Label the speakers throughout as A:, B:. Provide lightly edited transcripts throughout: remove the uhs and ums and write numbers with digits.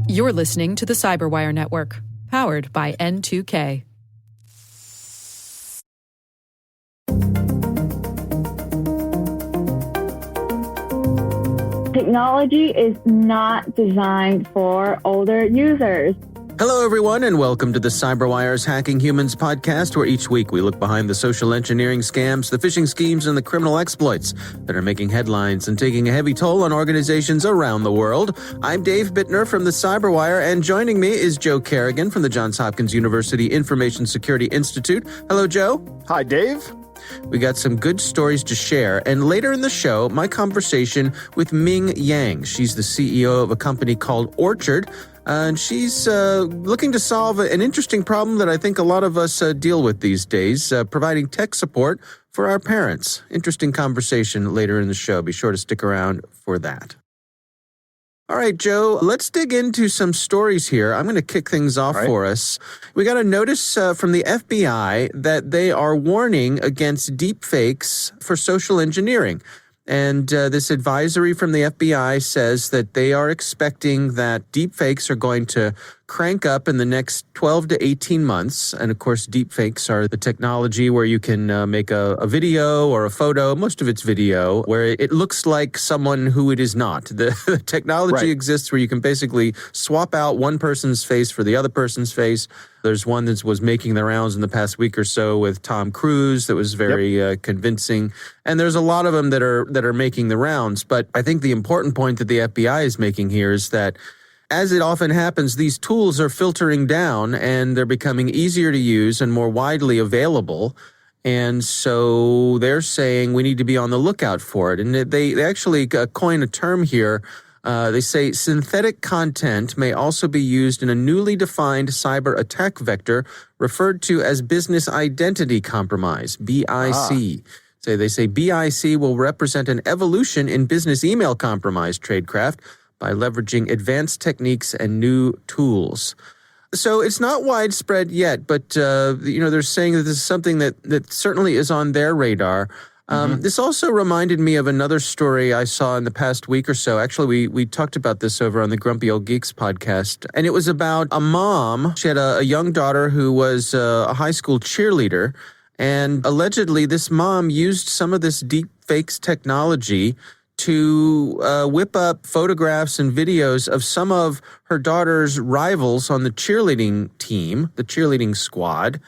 A: You're listening to the Cyberwire Network, powered by N2K.
B: Technology is not designed for older users.
C: Hello, everyone, and welcome to the CyberWire's Hacking Humans podcast, where each week we look behind the social engineering scams, the phishing schemes, and the criminal exploits that are making headlines and taking a heavy toll on organizations around the world. I'm Dave Bittner from the CyberWire, and joining me is Joe Carrigan from the Johns Hopkins University Information Security Institute. Hello, Joe.
D: Hi, Dave.
C: We got some good stories to share, and later in the show, my conversation with Ming Yang. She's the CEO of a company called Orchard, and she's looking to solve an interesting problem that I think a lot of us deal with these days, providing tech support for our parents. Interesting conversation later in the show. Be sure to stick around for that. All right, Joe, let's dig into some stories here. I'm going to kick things off for us. We got a notice from the FBI that they are warning against deepfakes for social engineering. And this advisory from the FBI says that they are expecting that deepfakes are going to crank up in the next 12 to 18 months. And of course, deepfakes are the technology where you can make a video or a photo, most of it's video, where it looks like someone who it is not. The technology exists where you can basically swap out one person's face for the other person's face. There's one that was making the rounds in the past week or so with Tom Cruise that was very convincing. And there's a lot of them that are making the rounds. But I think the important point that the FBI is making here is that, as it often happens, these tools are filtering down and they're becoming easier to use and more widely available. And so they're saying we need to be on the lookout for it. And they actually coin a term here. They say synthetic content may also be used in a newly defined cyber attack vector referred to as business identity compromise, BIC. So they say BIC will represent an evolution in business email compromise tradecraft by leveraging advanced techniques and new tools. So it's not widespread yet, but they're saying that this is something that certainly is on their radar. This also reminded me of another story I saw in the past week or so. Actually, we talked about this over on the Grumpy Old Geeks podcast, and it was about a mom. She had a young daughter who was a high school cheerleader, and allegedly this mom used some of this deep fakes technology to whip up photographs and videos of some of her daughter's rivals on the cheerleading team, the cheerleading squad,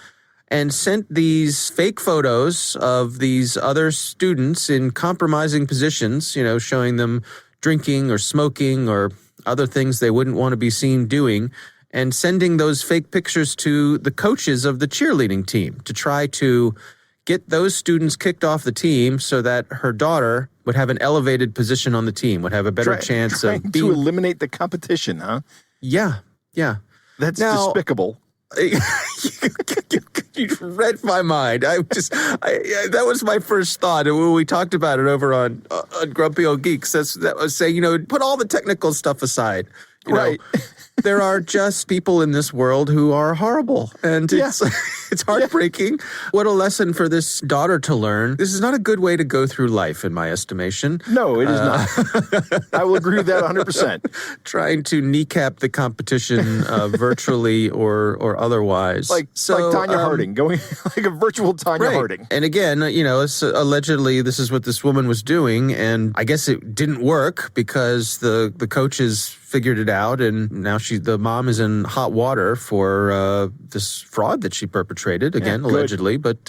C: and sent these fake photos of these other students in compromising positions, showing them drinking or smoking or other things they wouldn't want to be seen doing, and sending those fake pictures to the coaches of the cheerleading team to try to get those students kicked off the team so that her daughter would have an elevated position on the team, would have a better chance of being...
D: to eliminate the competition, huh?
C: Yeah.
D: That's despicable.
C: You read my mind. That was my first thought when we talked about it over on Grumpy Old Geeks. That was saying, put all the technical stuff aside. You know, there are just people in this world who are horrible, and it's heartbreaking. What a lesson for this daughter to learn. This is not a good way to go through life, in my estimation.
D: No, it is not. I will agree with that 100%.
C: Trying to kneecap the competition virtually or otherwise.
D: Like Tanya Harding, going like a virtual Tanya Harding.
C: And again, it's allegedly this is what this woman was doing, and I guess it didn't work because the coaches figured it out, and now the mom is in hot water for this fraud that she perpetrated, again, allegedly. But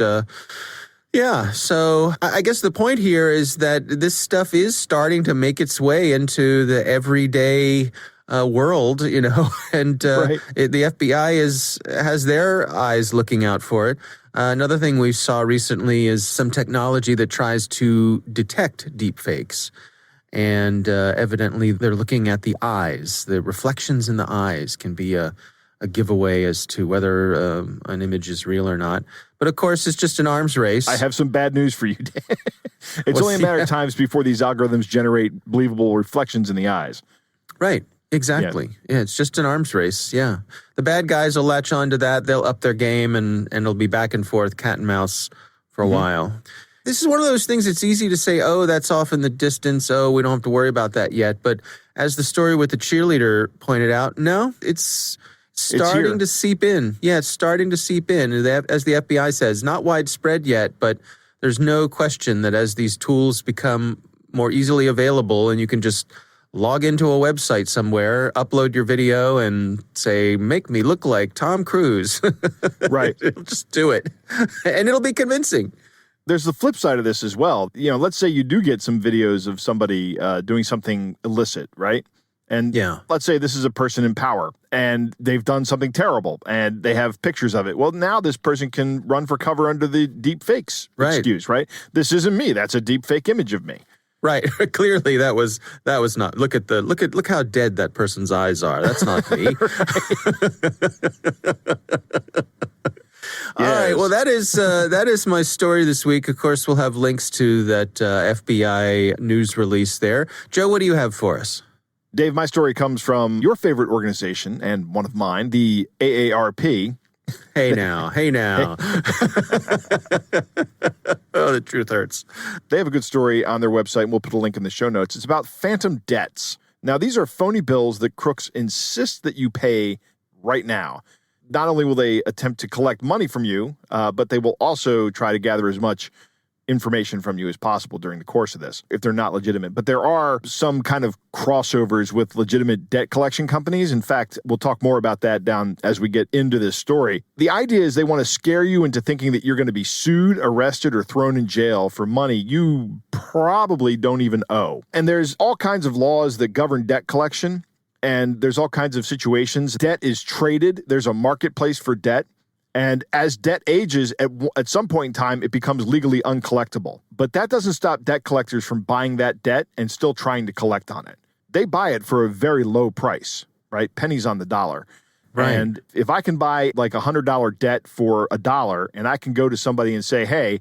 C: so I guess the point here is that this stuff is starting to make its way into the everyday world, and the FBI has their eyes looking out for it. Another thing we saw recently is some technology that tries to detect deepfakes. And evidently, they're looking at the eyes. The reflections in the eyes can be a giveaway as to whether an image is real or not. But of course, it's just an arms race.
D: I have some bad news for you, Dan. It's only a matter of times before these algorithms generate believable reflections in the eyes.
C: Right. Exactly. Yeah, it's just an arms race. Yeah. The bad guys will latch on to that. They'll up their game, and it'll be back and forth, cat and mouse for a while. This is one of those things it's easy to say, oh, that's off in the distance. Oh, we don't have to worry about that yet. But as the story with the cheerleader pointed out, no, it's starting to seep in. Yeah, it's starting to seep in. As the FBI says, not widespread yet, but there's no question that as these tools become more easily available and you can just log into a website somewhere, upload your video and say, make me look like Tom Cruise.
D: Right.
C: It'll just do it. And it'll be convincing.
D: There's the flip side of this as well. Let's say you do get some videos of somebody doing something illicit, right? And let's say this is a person in power and they've done something terrible and they have pictures of it. Well, now this person can run for cover under the deep fakes excuse, right? This isn't me. That's a deep fake image of me.
C: Right. Clearly that was not. Look how dead that person's eyes are. That's not me. All right. Well, that is my story this week. Of course, we'll have links to that FBI news release there. Joe, what do you have for us?
D: Dave, my story comes from your favorite organization and one of mine, the AARP.
C: Hey now. Oh, the truth hurts.
D: They have a good story on their website, and we'll put a link in the show notes. It's about phantom debts. Now, these are phony bills that crooks insist that you pay right now. Not only will they attempt to collect money from you, but they will also try to gather as much information from you as possible during the course of this, if they're not legitimate. But there are some kind of crossovers with legitimate debt collection companies. In fact, we'll talk more about that down as we get into this story. The idea is they want to scare you into thinking that you're going to be sued, arrested, or thrown in jail for money you probably don't even owe. And there's all kinds of laws that govern debt collection, and there's all kinds of situations. Debt is traded. There's a marketplace for debt. And as debt ages, at some point in time, it becomes legally uncollectible. But that doesn't stop debt collectors from buying that debt and still trying to collect on it. They buy it for a very low price, right? Pennies on the dollar. Right. And if I can buy like $100 debt for $1, and I can go to somebody and say, hey,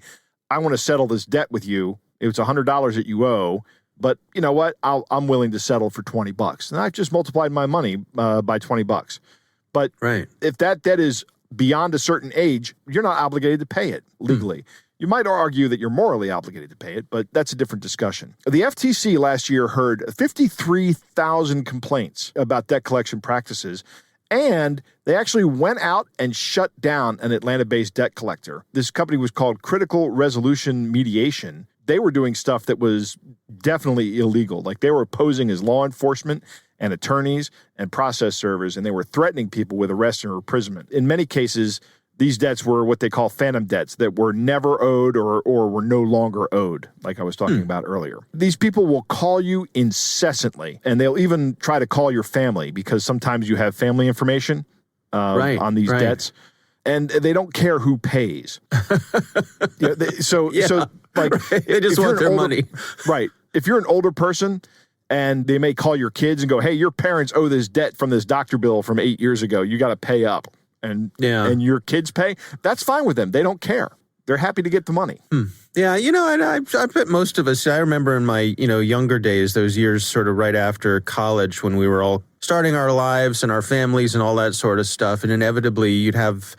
D: I want to settle this debt with you. It's $100 that you owe. But you know what? I'm willing to settle for $20. And I've just multiplied my money by $20. But if that debt is beyond a certain age, you're not obligated to pay it legally. You might argue that you're morally obligated to pay it, but that's a different discussion. The FTC last year heard 53,000 complaints about debt collection practices, and they actually went out and shut down an Atlanta-based debt collector. This company was called Critical Resolution Mediation. They were doing stuff that was definitely illegal. Like they were posing as law enforcement and attorneys and process servers, and they were threatening people with arrest and imprisonment. In many cases, these debts were what they call phantom debts that were never owed or were no longer owed, like I was talking about earlier. These people will call you incessantly, and they'll even try to call your family because sometimes you have family information on these debts, and they don't care who pays. They just
C: want their money.
D: Right. If you're an older person, and they may call your kids and go, hey, your parents owe this debt from this doctor bill from 8 years ago. You got to pay up. And your kids pay. That's fine with them. They don't care. They're happy to get the money.
C: Yeah, I bet most of us, I remember in my, younger days, those years sort of right after college when we were all starting our lives and our families and all that sort of stuff. And inevitably you'd have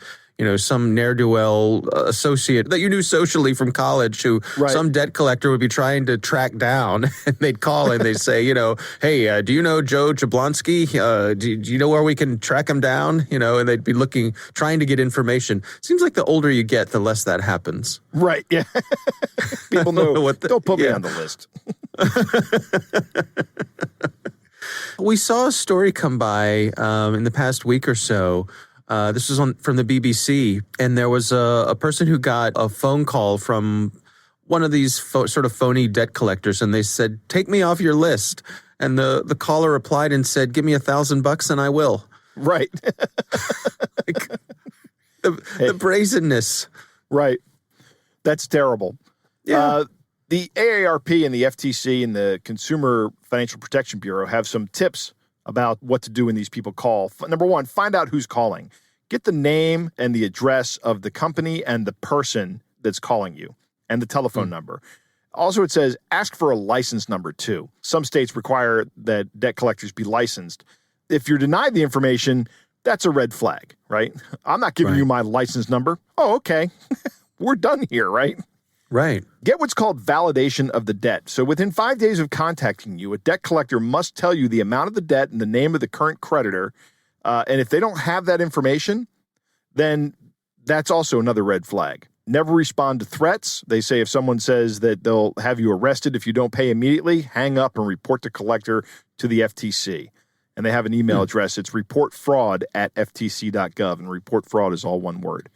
C: some ne'er-do-well associate that you knew socially from college who some debt collector would be trying to track down, and they'd call and they'd say, hey, do you know Joe Jablonski? Do you know where we can track him down? And they'd be trying to get information. Seems like the older you get, the less that happens.
D: Right, yeah. People know, don't put me on the list.
C: We saw a story come by in the past week or so. This was from the BBC, and there was a person who got a phone call from one of these sort of phony debt collectors, and they said, take me off your list. And the caller replied and said, give me $1,000 and I will.
D: Right.
C: The brazenness.
D: Right. That's terrible. Yeah. The AARP and the FTC and the Consumer Financial Protection Bureau have some tips about what to do when these people call. Number one, find out who's calling. Get the name and the address of the company and the person that's calling you and the telephone number. Also, it says ask for a license number too. Some states require that debt collectors be licensed. If you're denied the information, that's a red flag, right? I'm not giving you my license number. Oh, okay. We're done here, right?
C: Right.
D: Get what's called validation of the debt. So within 5 days of contacting you, a debt collector must tell you the amount of the debt and the name of the current creditor. And if they don't have that information, then that's also another red flag. Never respond to threats. They say if someone says that they'll have you arrested if you don't pay immediately, hang up and report the collector to the FTC. And they have an email address. It's reportfraud@ftc.gov. And report fraud is all one word.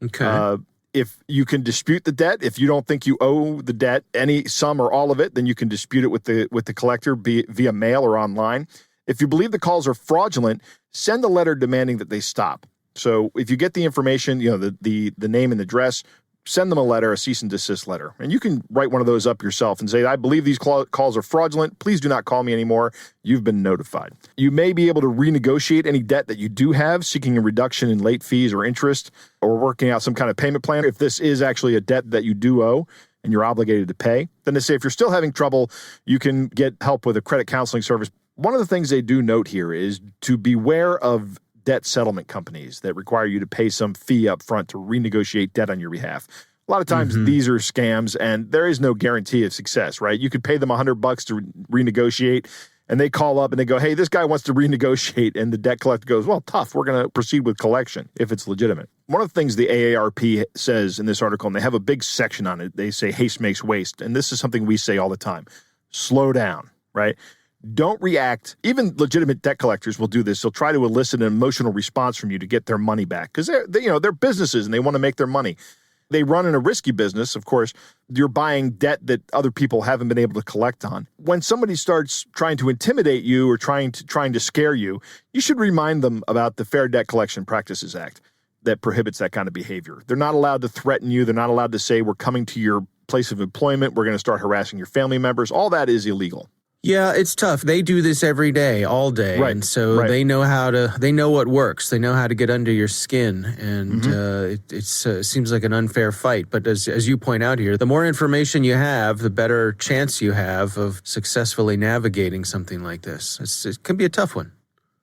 C: Okay.
D: If you can dispute the debt, if you don't think you owe the debt, any sum or all of it, then you can dispute it with the collector via mail or online. If you believe the calls are fraudulent, send a letter demanding that they stop. So if you get the information, the name and address, send them a letter, a cease and desist letter. And you can write one of those up yourself and say, I believe these calls are fraudulent. Please do not call me anymore. You've been notified. You may be able to renegotiate any debt that you do have, seeking a reduction in late fees or interest, or working out some kind of payment plan. If this is actually a debt that you do owe and you're obligated to pay, then they say if you're still having trouble, you can get help with a credit counseling service. One of the things they do note here is to beware of debt settlement companies that require you to pay some fee up front to renegotiate debt on your behalf. A lot of times these are scams and there is no guarantee of success, right? You could pay them $100 to renegotiate and they call up and they go, hey, this guy wants to renegotiate. And the debt collector goes, well, tough. We're going to proceed with collection if it's legitimate. One of the things the AARP says in this article, and they have a big section on it, they say haste makes waste. And this is something we say all the time. Slow down, right? Don't react. Even legitimate debt collectors will do this. They'll try to elicit an emotional response from you to get their money back because they're businesses and they want to make their money. They run in a risky business. Of course, you're buying debt that other people haven't been able to collect on. When somebody starts trying to intimidate you or trying to scare you, you should remind them about the Fair Debt Collection Practices Act that prohibits that kind of behavior. They're not allowed to threaten you. They're not allowed to say, we're coming to your place of employment. We're going to start harassing your family members. All that is illegal.
C: Yeah, it's tough. They do this every day, all day.
D: Right.
C: And so they know they know what works. They know how to get under your skin. And it seems like an unfair fight. But as you point out here, the more information you have, the better chance you have of successfully navigating something like this. It can be a tough one.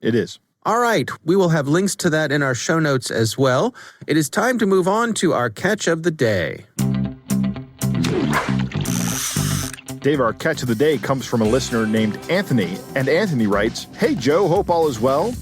D: It is.
C: All right. We will have links to that in our show notes as well. It is time to move on to our catch of the day.
D: Dave, our catch of the day comes from a listener named Anthony. And Anthony writes, hey, Joe, hope all is well.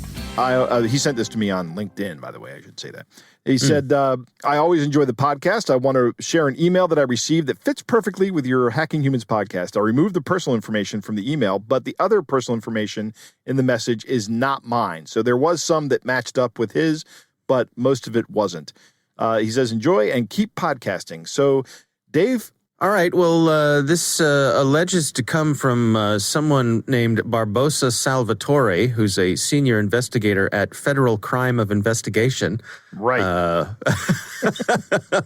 D: He sent this to me on LinkedIn, by the way. I should say that. He said, I always enjoy the podcast. I want to share an email that I received that fits perfectly with your Hacking Humans podcast. I removed the personal information from the email, but the other personal information in the message is not mine. So there was some that matched up with his, but most of it wasn't. He says, enjoy and keep podcasting. So, Dave...
C: All right. Well, this alleges to come from someone named Barbosa Salvatore, who's a senior investigator at Federal Crime of Investigation.
D: Right.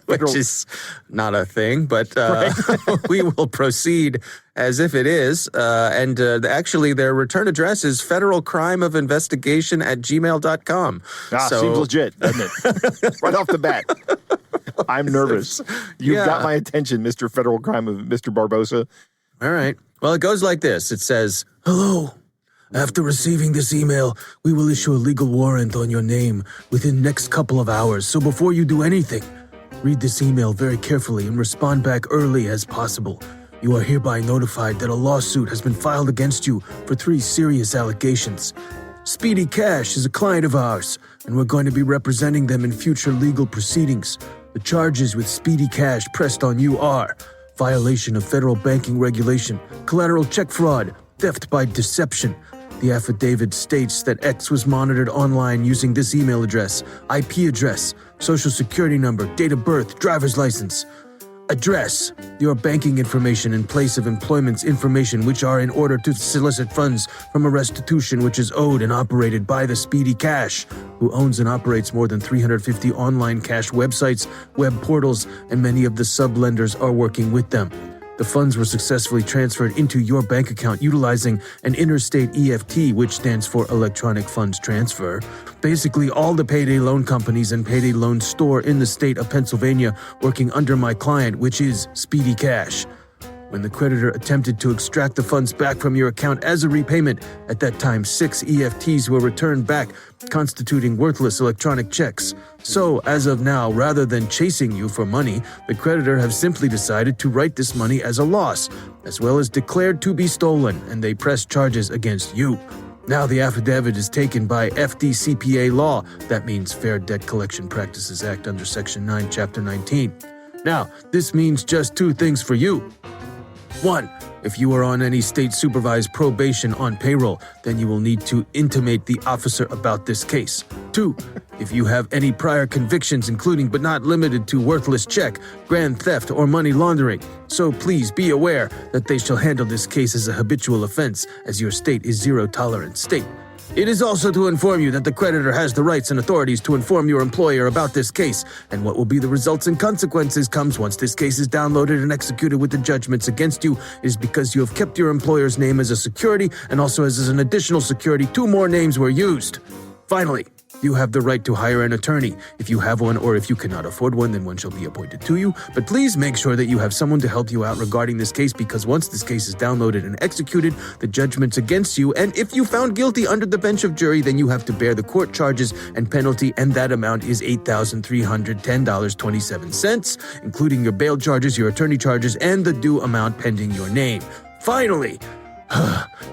C: Which is not a thing, but we will proceed as if it is. And actually, their return address is federalcrimeofinvestigation@gmail.com.
D: Seems legit, doesn't it? Right off the bat. I'm nervous. You've got my attention, Mr. Federal Crime of Mr. Barbosa.
C: All right. Well, it goes like this. It says, hello. After receiving this email, we will issue a legal warrant on your name within the next couple of hours. So before you do anything, read this email very carefully and respond back early as possible. You are hereby notified that a lawsuit has been filed against you for 3 serious allegations. Speedy Cash is a client of ours, and we're going to be representing them in future legal proceedings. The charges with Speedy Cash pressed on you are violation of federal banking regulation, collateral check fraud, theft by deception. The affidavit states that X was monitored online using this email address, IP address, social security number, date of birth, driver's license. Address, your banking information in place of employment's information which are in order to solicit funds from a restitution which is owed and operated by the Speedy Cash, who owns and operates more than 350 online cash websites, web portals, and many of the sub-lenders are working with them. The funds were successfully transferred into your bank account utilizing an interstate EFT, which stands for Electronic Funds Transfer. Basically, all the payday loan companies and payday loan store in the state of Pennsylvania working under my client, which is Speedy Cash. When the creditor attempted to extract the funds back from your account as a repayment, at that time 6 EFTs were returned back, constituting worthless electronic checks. So, as of now, rather than chasing you for money, the creditor have simply decided to write this money as a loss, as well as declared to be stolen, and they press charges against you. Now the affidavit is taken by FDCPA law. That means Fair Debt Collection Practices Act under Section 9, Chapter 19. Now, this means just 2 things for you. 1. If you are on any state-supervised probation on payroll, then you will need to intimate the officer about this case. 2. If you have any prior convictions, including but not limited to worthless check, grand theft, or money laundering, so please be aware that they shall handle this case as a habitual offense, as your state is zero-tolerance state. It is also to inform you that the creditor has the rights and authorities to inform your employer about this case, and what will be the results and consequences comes once this case is downloaded and executed with the judgments against you is because you have kept your employer's name as a security, and also as an additional security, 2 more names were used. Finally, you have the right to hire an attorney. If you have one or if you cannot afford one, then one shall be appointed to you. But please make sure that you have someone to help you out regarding this case, because once this case is downloaded and executed, the judgment's against you, and if you found guilty under the bench of jury, then you have to bear the court charges and penalty, and that amount is $8,310.27, including your bail charges, your attorney charges, and the due amount pending your name. Finally,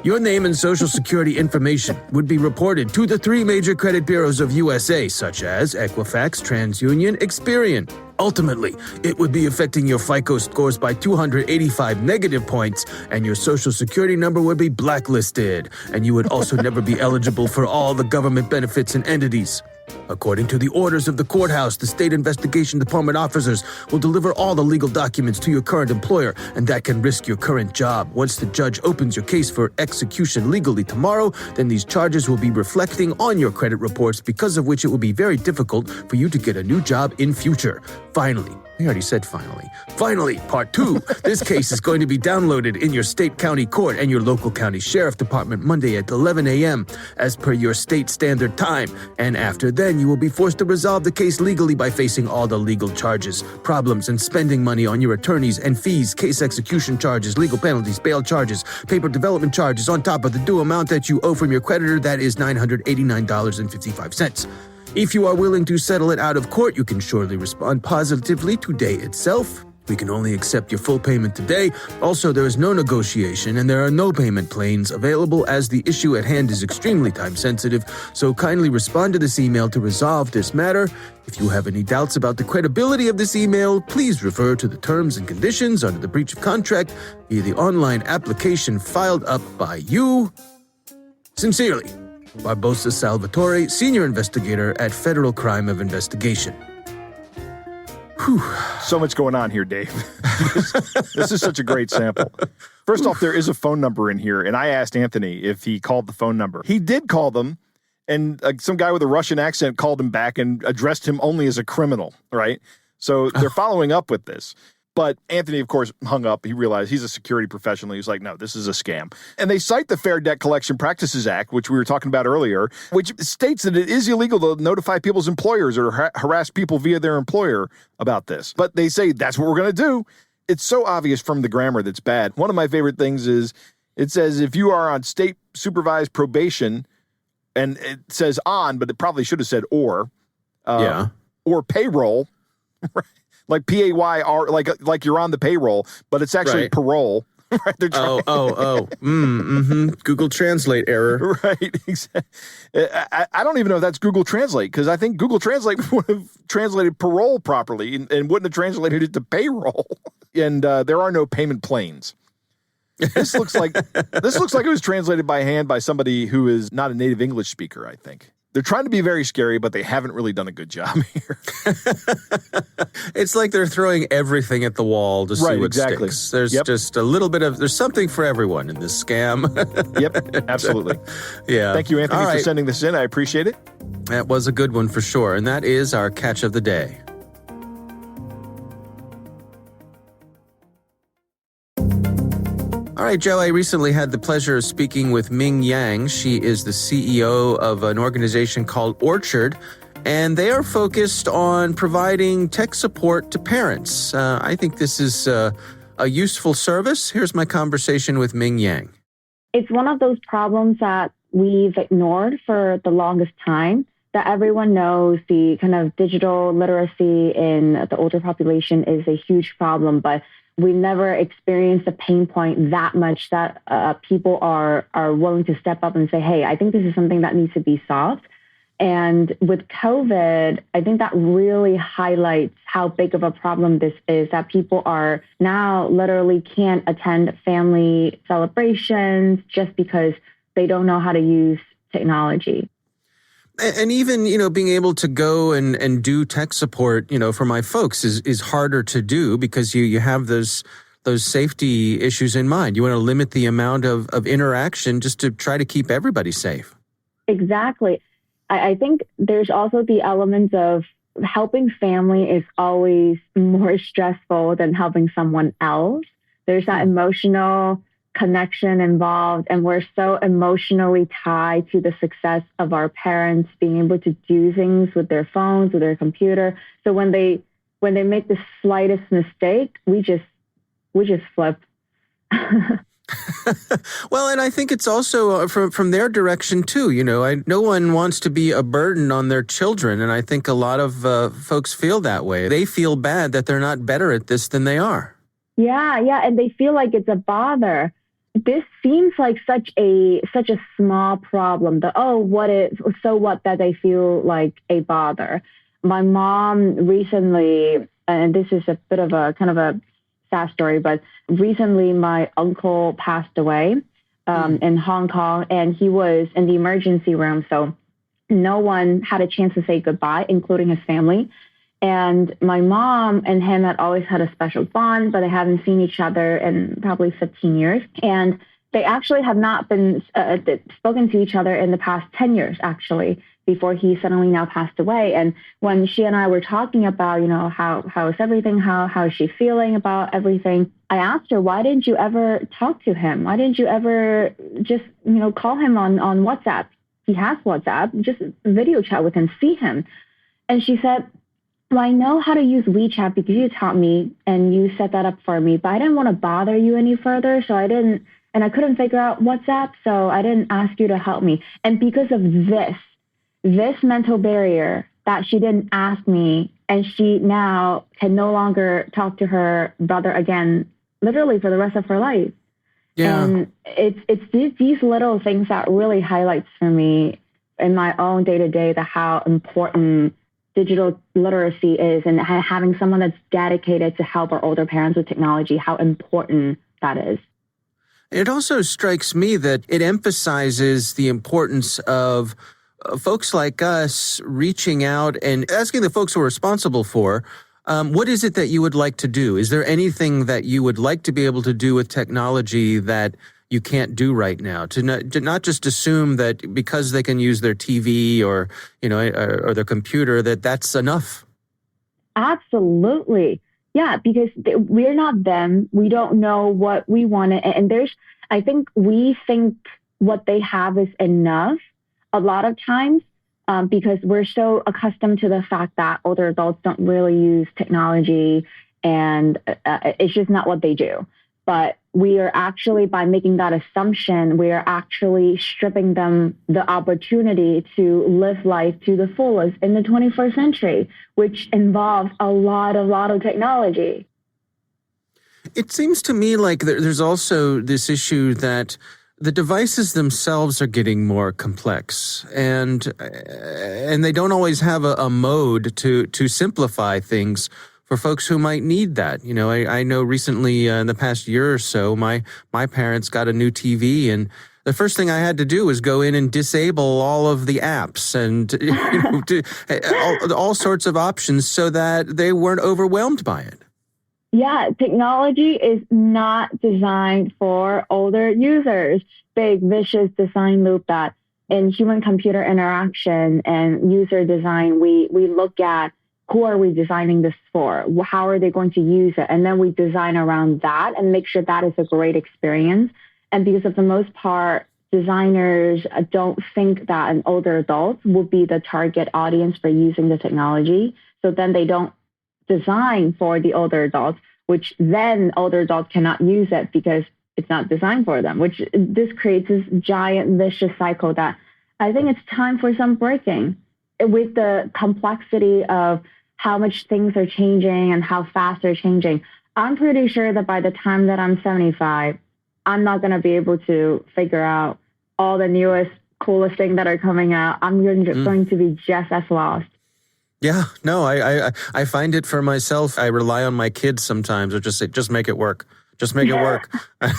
C: your name and social security information would be reported to the 3 major credit bureaus of USA, such as Equifax, TransUnion, Experian. Ultimately, it would be affecting your FICO scores by 285 negative points, and your social security number would be blacklisted, and you would also never be eligible for all the government benefits and entities. According to the orders of the courthouse, the State Investigation Department officers will deliver all the legal documents to your current employer, and that can risk your current job. Once the judge opens your case for execution legally tomorrow, then these charges will be reflecting on your credit reports, because of which it will be very difficult for you to get a new job in future. Finally, I already said finally. Finally, part 2. This case is going to be downloaded in your state county court and your local county sheriff department Monday at 11 a.m. as per your state standard time. And after then, you will be forced to resolve the case legally by facing all the legal charges, problems, and spending money on your attorneys and fees, case execution charges, legal penalties, bail charges, paper development charges, on top of the due amount that you owe from your creditor, that is $989.55. If you are willing to settle it out of court, you can surely respond positively today itself. We can only accept your full payment today. Also, there is no negotiation and there are no payment plans available, as the issue at hand is extremely time sensitive, so kindly respond to this email to resolve this matter. If you have any doubts about the credibility of this email, please refer to the terms and conditions under the breach of contract via the online application filed up by you. Sincerely, Barbosa Salvatore, Senior Investigator at Federal Crime of Investigation.
D: Whew. So much going on here, Dave. This is such a great sample. First off, there is a phone number in here, and I asked Anthony if he called the phone number. He did call them, and some guy with a Russian accent called him back and addressed him only as a criminal, right? So they're following up with this. But Anthony, of course, hung up. He realized he's a security professional. He was like, no, this is a scam. And they cite the Fair Debt Collection Practices Act, which we were talking about earlier, which states that it is illegal to notify people's employers or harass people via their employer about this. But they say that's what we're going to do. It's so obvious from the grammar that's bad. One of my favorite things is it says if you are on state supervised probation, and it says on, but it probably should have said or payroll, right? Like PAYR, like you're on the payroll, but it's actually parole. Right?
C: Google Translate error.
D: Right. Exactly. I don't even know if that's Google Translate, because I think Google Translate would have translated parole properly and wouldn't have translated it to payroll. And there are no payment planes. This looks like it was translated by hand by somebody who is not a native English speaker, I think. They're trying to be very scary, but they haven't really done a good job here.
C: It's like they're throwing everything at the wall to see what sticks. There's just a little bit there's something for everyone in this scam.
D: Yep, absolutely.
C: Yeah.
D: Thank you, Anthony, for sending this in. I appreciate it.
C: That was a good one for sure. And that is our catch of the day. All right, Joe, I recently had the pleasure of speaking with Ming Yang. She is the CEO of an organization called Orchard, and they are focused on providing tech support to parents. I think this is a a useful service? Here's my conversation with Ming Yang.
B: It's one of those problems that we've ignored for the longest time, that everyone knows the kind of digital literacy in the older population is a huge problem, but we never experienced the pain point that much that people are willing to step up and say, hey, I think this is something that needs to be solved. And with COVID, I think that really highlights how big of a problem this is, that people are now literally can't attend family celebrations just because they don't know how to use technology.
C: And even, being able to go and do tech support, for my folks is harder to do because you have those safety issues in mind. You want to limit the amount of interaction just to try to keep everybody safe.
B: Exactly. I think there's also the element of helping family is always more stressful than helping someone else. There's that emotional connection involved, and we're so emotionally tied to the success of our parents being able to do things with their phones, with their computer. So when they make the slightest mistake, we just flip.
C: Well, and I think it's also from their direction too. No one wants to be a burden on their children, and I think a lot of folks feel that way. They feel bad that they're not better at this than they are.
B: Yeah, and they feel like it's a bother. This seems like such a small problem. So what that they feel like a bother. My mom recently, and this is a bit of a kind of a sad story, but recently my uncle passed away in Hong Kong, and he was in the emergency room. So no one had a chance to say goodbye, including his family. And my mom and him had always had a special bond, but they haven't seen each other in probably 15 years. And they actually have not been spoken to each other in the past 10 years, actually, before he suddenly now passed away. And when she and I were talking about, how is everything? How is she feeling about everything? I asked her, why didn't you ever talk to him? Why didn't you ever just, call him on WhatsApp? He has WhatsApp, just video chat with him, see him. And she said, well, I know how to use WeChat because you taught me and you set that up for me, but I didn't want to bother you any further. So I didn't, and I couldn't figure out WhatsApp. So I didn't ask you to help me. And because of this mental barrier that she didn't ask me, and she now can no longer talk to her brother again, literally for the rest of her life. Yeah. And it's these little things that really highlights for me in my own day-to-day how important digital literacy is, and having someone that's dedicated to help our older parents with technology, how important that is.
C: It also strikes me that it emphasizes the importance of folks like us reaching out and asking the folks who are responsible for, what is it that you would like to do? Is there anything that you would like to be able to do with technology that you can't do right now? To not just assume that because they can use their TV or their computer that's enough.
B: Absolutely. Yeah, because we're not them. We don't know what we want. And I think we think what they have is enough a lot of times because we're so accustomed to the fact that older adults don't really use technology, and it's just not what they do. But we are actually, by making that assumption, we are actually stripping them the opportunity to live life to the fullest in the 21st century, which involves a lot of technology.
C: It seems to me like there's also this issue that the devices themselves are getting more complex, and they don't always have a mode to simplify things for folks who might need that. I know recently in the past year or so, my parents got a new TV, and the first thing I had to do was go in and disable all of the apps and all sorts of options so that they weren't overwhelmed by it.
B: Yeah, technology is not designed for older users. Big, vicious design loop that in human-computer interaction and user design, we look at who are we designing this for? How are they going to use it? And then we design around that and make sure that is a great experience. And because of the most part, designers don't think that an older adult will be the target audience for using the technology. So then they don't design for the older adults. which then older adults cannot use it because it's not designed for them, which this creates this giant vicious cycle that I think it's time for some breaking. With the complexity of how much things are changing and how fast they're changing, I'm pretty sure that by the time that I'm 75, I'm not going to be able to figure out all the newest, coolest things that are coming out. I'm going to be just as lost.
C: Yeah, no, I find it for myself. I rely on my kids sometimes, or just say, just make it work. Just make it work. I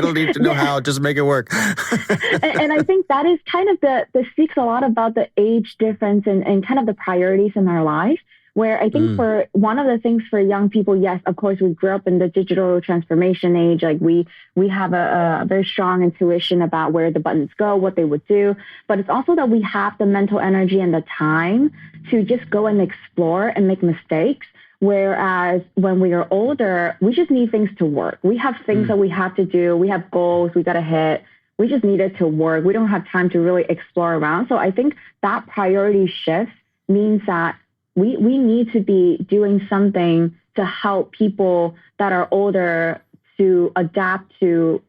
C: don't need to know how. Just make it work.
B: and I think that is kind of that speaks a lot about the age difference and kind of the priorities in our life. Where I think for one of the things for young people, yes, of course, we grew up in the digital transformation age. Like we have a very strong intuition about where the buttons go, what they would do. But it's also that we have the mental energy and the time to just go and explore and make mistakes. Whereas when we are older, we just need things to work. We have things that we have to do. We have goals we got to hit. We just need it to work. We don't have time to really explore around. So I think that priority shift means that we need to be doing something to help people that are older to adapt to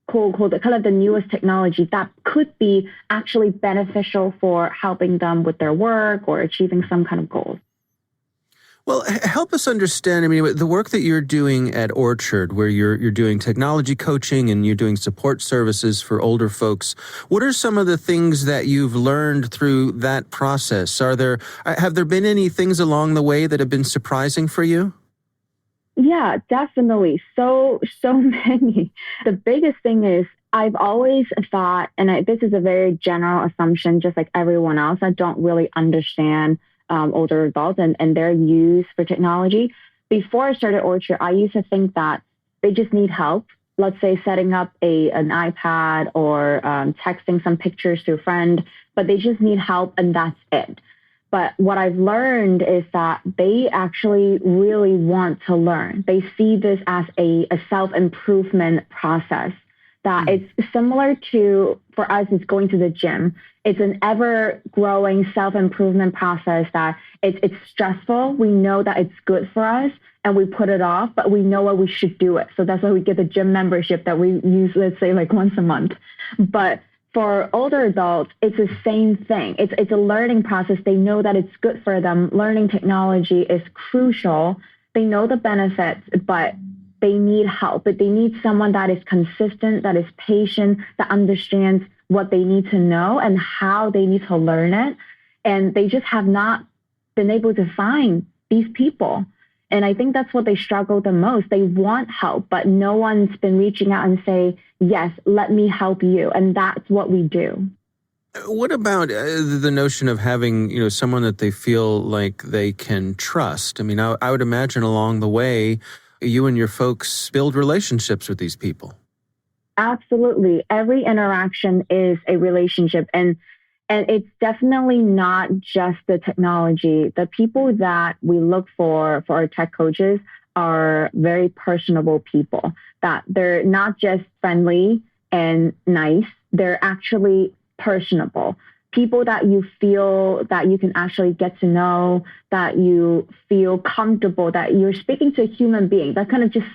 B: the kind of the newest technology that could be actually beneficial for helping them with their work or achieving some kind of goals.
C: Well, help us understand, I mean, the work that you're doing at Orchard, where you're doing technology coaching and you're doing support services for older folks. What are some of the things that you've learned through that process? Have there been any things along the way that have been surprising for you?
B: Yeah, definitely. So many. The biggest thing is I've always thought, and this is a very general assumption, just like everyone else, I don't really understand older adults and their use for technology. Before I started Orchard, I used to think that they just need help. Let's say setting up an iPad or texting some pictures to a friend, but they just need help and that's it. But what I've learned is that they actually really want to learn. They see this as a self-improvement process. That it's similar to, for us, it's going to the gym. It's an ever-growing self-improvement process that it's stressful. We know that it's good for us and we put it off, but we know what we should do it. So that's why we get the gym membership that we use, let's say, like once a month. But for older adults, it's the same thing. It's a learning process. They know that it's good for them. Learning technology is crucial. They know the benefits, but they need help, but they need someone that is consistent, that is patient, that understands what they need to know and how they need to learn it. And they just have not been able to find these people. And I think that's what they struggle the most. They want help, but no one's been reaching out and say, yes, let me help you. And that's what we do.
C: What about the notion of having, someone that they feel like they can trust? I mean, I would imagine along the way, you and your folks build relationships with these people.
B: Absolutely. Every interaction is a relationship. And it's definitely not just the technology. The people that we look for our tech coaches are very personable people, that they're not just friendly and nice. They're actually personable. People that you feel that you can actually get to know, that you feel comfortable, that you're speaking to a human being, that kind of just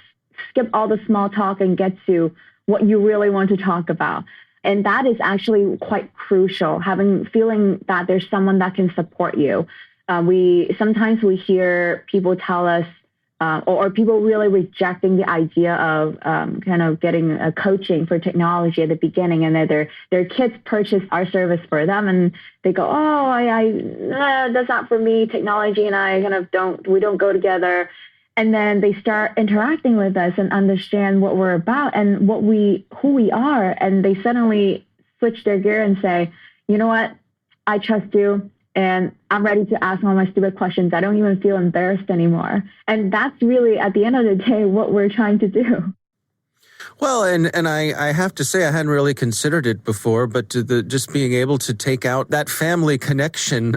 B: skip all the small talk and get to what you really want to talk about. And that is actually quite crucial, feeling that there's someone that can support you. Sometimes we hear people tell us, or people really rejecting the idea of kind of getting a coaching for technology at the beginning, and that their kids purchase our service for them, and they go, "Oh, that's not for me. Technology and I kind of we don't go together." And then they start interacting with us and understand what we're about and who we are, and they suddenly switch their gear and say, "You know what? I trust you. And I'm ready to ask all my stupid questions. I don't even feel embarrassed anymore." And that's really, at the end of the day, what we're trying to do.
C: Well, and I have to say I hadn't really considered it before, but just being able to take out that family connection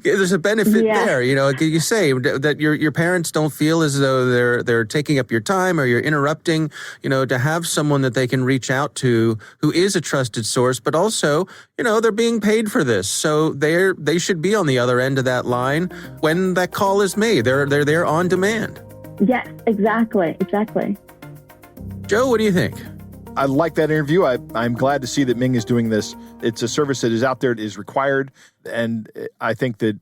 C: there's a benefit there. You say that your parents don't feel as though they're taking up your time or you're interrupting. To have someone that they can reach out to who is a trusted source, but also they're being paid for this, so they should be on the other end of that line when that call is made. They're there on demand.
B: Yes, exactly.
C: Joe, what do you think?
D: I like that interview. I'm glad to see that Ming is doing this. It's a service that is out there, it is required, and I think that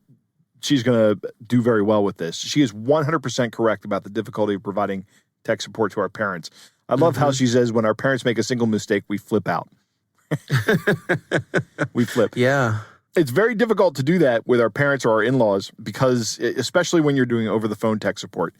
D: she's going to do very well with this. She is 100% correct about the difficulty of providing tech support to our parents. I love how she says when our parents make a single mistake, we flip out. We flip.
C: Yeah.
D: It's very difficult to do that with our parents or our in-laws because, especially when you're doing over-the-phone tech support,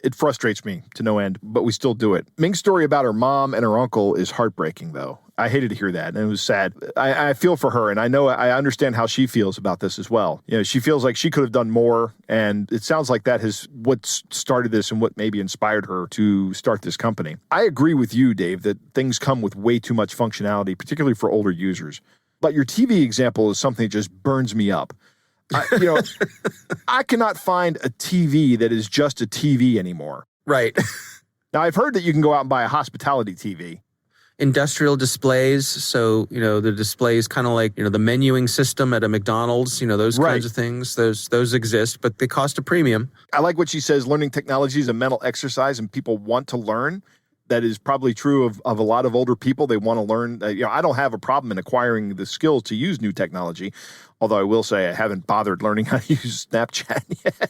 D: it frustrates me to no end, but we still do it. Ming's story about her mom and her uncle is heartbreaking, though. I hated to hear that, and it was sad. I feel for her, and I understand how she feels about this as well. You know, she feels like she could have done more, and it sounds like that is what started this and what maybe inspired her to start this company. I agree with you, Dave, that things come with way too much functionality, particularly for older users. But your TV example is something that just burns me up. I cannot find a TV that is just a TV anymore.
C: Right.
D: Now, I've heard that you can go out and buy a hospitality TV.
C: Industrial displays. So, the displays kind of like, the menuing system at a McDonald's, those kinds of things. Those exist, but they cost a premium.
D: I like what she says, learning technology is a mental exercise and people want to learn. That is probably true of a lot of older people. They want to learn. I don't have a problem in acquiring the skills to use new technology, although I will say I haven't bothered learning how to use Snapchat yet.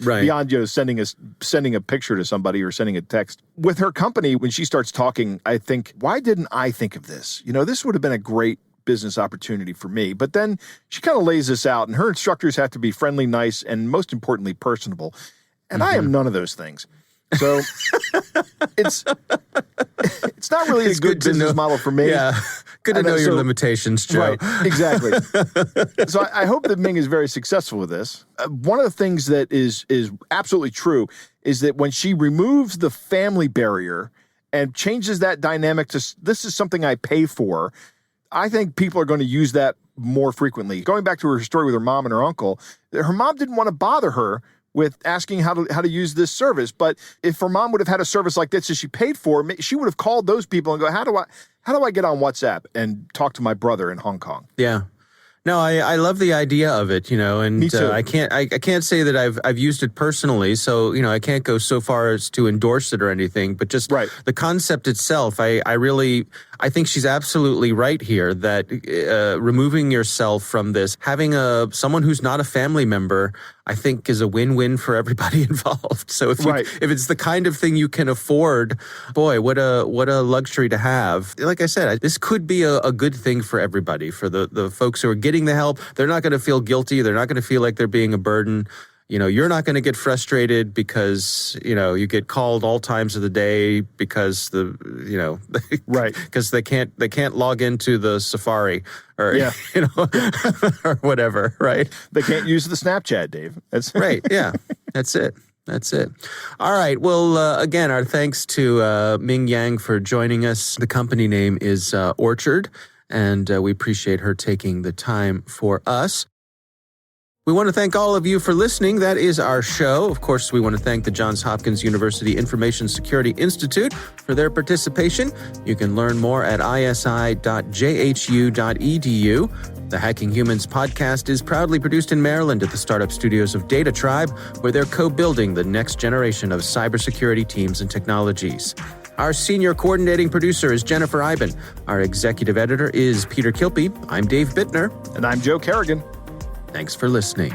C: Right.
D: Beyond sending a picture to somebody or sending a text. With her company, when she starts talking, I think, why didn't I think of this? This would have been a great business opportunity for me. But then she kind of lays this out, and her instructors have to be friendly, nice, and most importantly, personable. And I am none of those things. So it's not really a good business model for me.
C: Yeah. Good to know your limitations, Joe.
D: Right, exactly. So I hope that Ming is very successful with this. One of the things that is absolutely true is that when she removes the family barrier and changes that dynamic to this is something I pay for, I think people are going to use that more frequently. Going back to her story with her mom and her uncle, her mom didn't want to bother her with asking how to use this service. But if her mom would have had a service like this that she paid for, she would have called those people and go, how do I get on WhatsApp and talk to my brother in Hong Kong?
C: Yeah. No, I love the idea of it, and
D: Me too.
C: I can't say that I've used it personally, so I can't go so far as to endorse it or anything, but just the concept itself, I think she's absolutely right here that removing yourself from this, having someone who's not a family member, I think is a win-win for everybody involved. So if it's the kind of thing you can afford, boy, what a luxury to have. Like I said, this could be a good thing for everybody, for the folks who are getting the help. They're not going to feel guilty. They're not going to feel like they're being a burden. You're not going to get frustrated because, you get called all times of the day because because they can't log into the Safari or, or whatever, right?
D: They can't use the Snapchat, Dave. That's
C: right. Yeah, that's it. All right. Well, again, our thanks to Ming Yang for joining us. The company name is Orchard, and we appreciate her taking the time for us. We want to thank all of you for listening. That is our show. Of course, we want to thank the Johns Hopkins University Information Security Institute for their participation. You can learn more at isi.jhu.edu. The Hacking Humans podcast is proudly produced in Maryland at the startup studios of Data Tribe, where they're co-building the next generation of cybersecurity teams and technologies. Our senior coordinating producer is Jennifer Iben. Our executive editor is Peter Kilpie. I'm Dave Bittner.
D: And I'm Joe Kerrigan.
C: Thanks for listening.